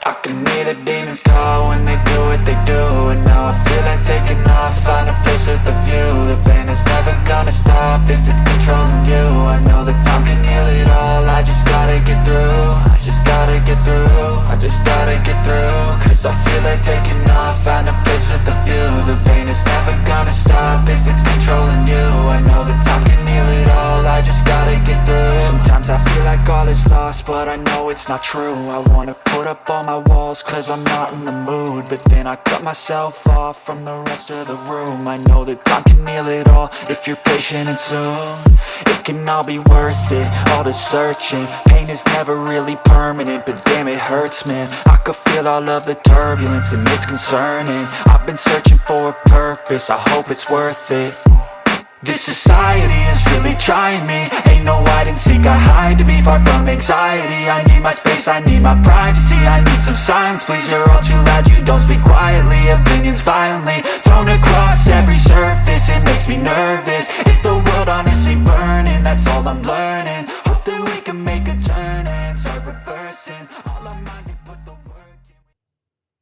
I can hear the demons call when they do what they do. And now I feel like taking off, find a place with a view. The pain is never gonna stop if it's controlling you. I know that time can heal it all, I just gotta get through. I just gotta get through, I just gotta get through. Cause I feel like taking off, find a place with a view. The pain is never gonna stop if it's controlling you. I know that time can heal it all, I just gotta get through. Sometimes I feel like all is lost, but I know it's not true. I wanna put up all my walls cause I'm not in the mood, but then I cut myself off from the rest of the room. I know that time can heal it all if you're patient and soon. It can all be worth it, all the searching. Pain is never really permanent, but damn it hurts, man. I could feel all of the turbulence and it's concerning. I've been searching for a purpose, I hope it's worth it. This society is really trying me. Ain't no hide and seek, I hide to be far from anxiety. I need my space, I need my privacy, I need some silence, please. You're all too loud, you don't speak quietly. Opinions violently thrown across every surface, it makes me nervous. Is the world honestly burning? That's all I'm learning.